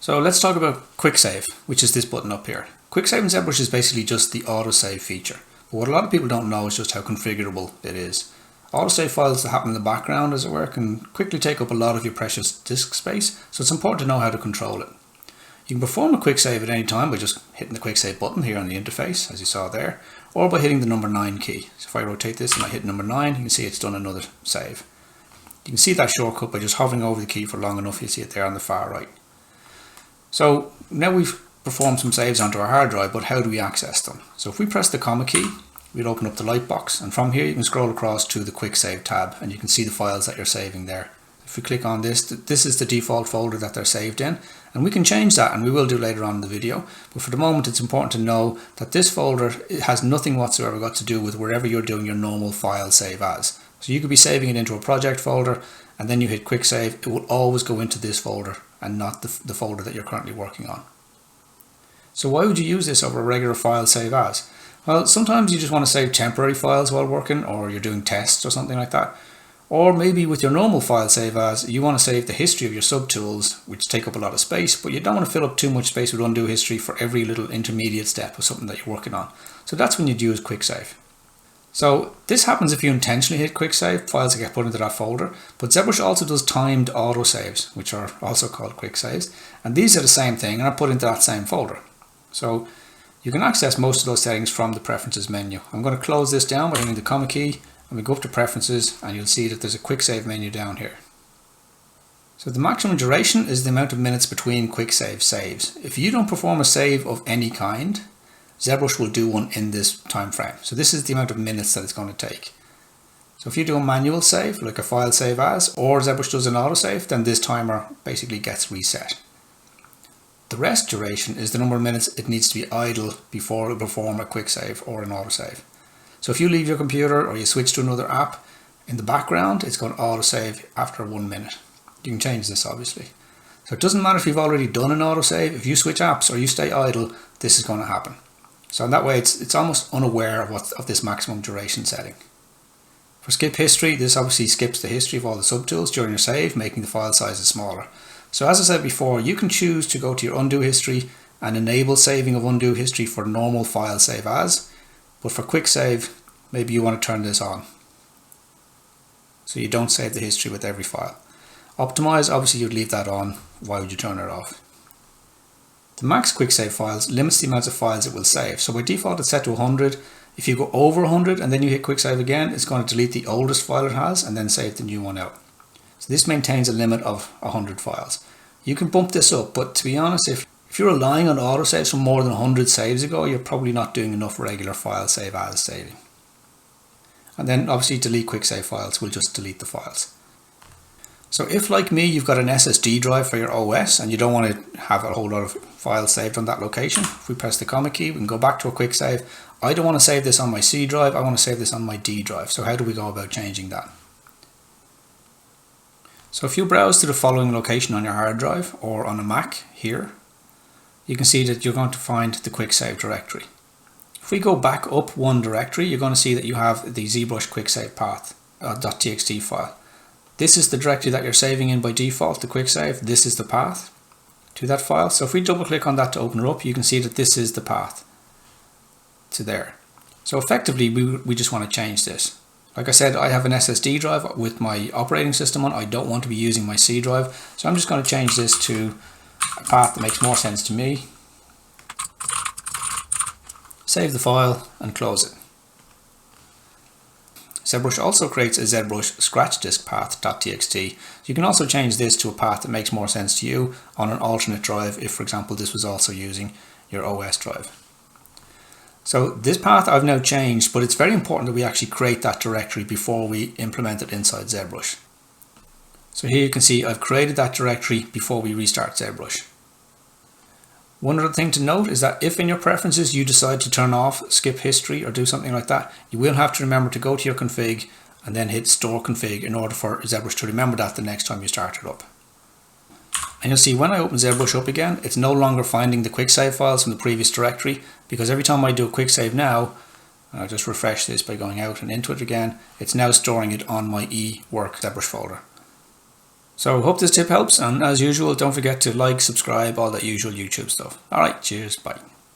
So let's talk about QuickSave, which is this button up here. QuickSave in ZBrush is basically just the autosave feature. But what a lot of people don't know is just how configurable it is. Autosave files that happen in the background, as it were, can quickly take up a lot of your precious disk space, so it's important to know how to control it. You can perform a QuickSave at any time by just hitting the QuickSave button here on the interface, as you saw there, or by hitting the number 9 key. So if I rotate this and I hit number 9, you can see it's done another save. You can see that shortcut by just hovering over the key for long enough. You see it there on the far right. So now we've performed some saves onto our hard drive, but how do we access them? So if we press the comma key, we'll open up the light box, and from here you can scroll across to the QuickSave tab and you can see the files that you're saving there. If we click on this, this is the default folder that they're saved in, and we can change that, and we will do later on in the video. But for the moment it's important to know that this folder has nothing whatsoever got to do with wherever you're doing your normal file save as. So you could be saving it into a project folder, and then you hit QuickSave, it will always go into this folder and not the folder that you're currently working on. So why would you use this over a regular file save as? Well, sometimes you just want to save temporary files while working, or you're doing tests or something like that. Or maybe with your normal file save as, you want to save the history of your subtools, which take up a lot of space, but you don't want to fill up too much space with undo history for every little intermediate step of something that you're working on. So that's when you'd use QuickSave. So this happens if you intentionally hit QuickSave, files get put into that folder, but ZBrush also does timed autosaves, which are also called QuickSaves, and these are the same thing and are put into that same folder. So you can access most of those settings from the Preferences menu. I'm going to close this down by hitting the comma key, and we go up to Preferences, and you'll see that there's a QuickSave menu down here. So the maximum duration is the amount of minutes between QuickSave saves. If you don't perform a save of any kind, ZBrush will do one in this time frame. So this is the amount of minutes that it's going to take. So if you do a manual save, like a file save as, or ZBrush does an autosave, then this timer basically gets reset. The rest duration is the number of minutes it needs to be idle before it will perform a QuickSave or an autosave. So if you leave your computer or you switch to another app, in the background it's going to autosave after 1 minute. You can change this obviously. So it doesn't matter if you've already done an autosave, if you switch apps or you stay idle, this is going to happen. So in that way it's almost unaware of this maximum duration setting. For skip history, this obviously skips the history of all the subtools during your save, making the file sizes smaller. So as I said before, you can choose to go to your undo history and enable saving of undo history for normal file save as, but for QuickSave, maybe you want to turn this on, so you don't save the history with every file. Optimize, obviously you'd leave that on. Why would you turn it off? The max QuickSave files limits the amount of files it will save. So by default it's set to 100. If you go over 100 and then you hit QuickSave again, it's going to delete the oldest file it has and then save the new one out. So this maintains a limit of 100 files. You can bump this up, but to be honest, if you're relying on autosaves from more than 100 saves ago, you're probably not doing enough regular file save as saving. And then obviously delete QuickSave files will just delete the files. So if, like me, you've got an SSD drive for your OS and you don't want to have a whole lot of files saved on that location, if we press the comma key, we can go back to a QuickSave. I don't want to save this on my C drive, I want to save this on my D drive. So how do we go about changing that? So if you browse to the following location on your hard drive or on a Mac here, you can see that you're going to find the QuickSave directory. If we go back up one directory, you're going to see that you have the ZBrush QuickSave path .txt file. This is the directory that you're saving in by default, the QuickSave. This is the path to that file. So if we double click on that to open it up, you can see that this is the path to there. So effectively, we just want to change this. Like I said, I have an SSD drive with my operating system on. I don't want to be using my C drive. So I'm just going to change this to a path that makes more sense to me. Save the file and close it. ZBrush also creates a ZBrush scratch Diskpath.txt. You can also change this to a path that makes more sense to you on an alternate drive if, for example, this was also using your OS drive. So this path I've now changed, but it's very important that we actually create that directory before we implement it inside ZBrush. So here you can see I've created that directory before we restart ZBrush. One other thing to note is that if in your preferences you decide to turn off skip history or do something like that, you will have to remember to go to your config and then hit store config in order for ZBrush to remember that the next time you start it up. And you'll see when I open ZBrush up again, it's no longer finding the QuickSave files from the previous directory, because every time I do a QuickSave now, and I'll just refresh this by going out and into it again, it's now storing it on my eWork ZBrush folder. So hope this tip helps, and as usual, don't forget to like, subscribe, all that usual YouTube stuff. Alright, cheers, bye.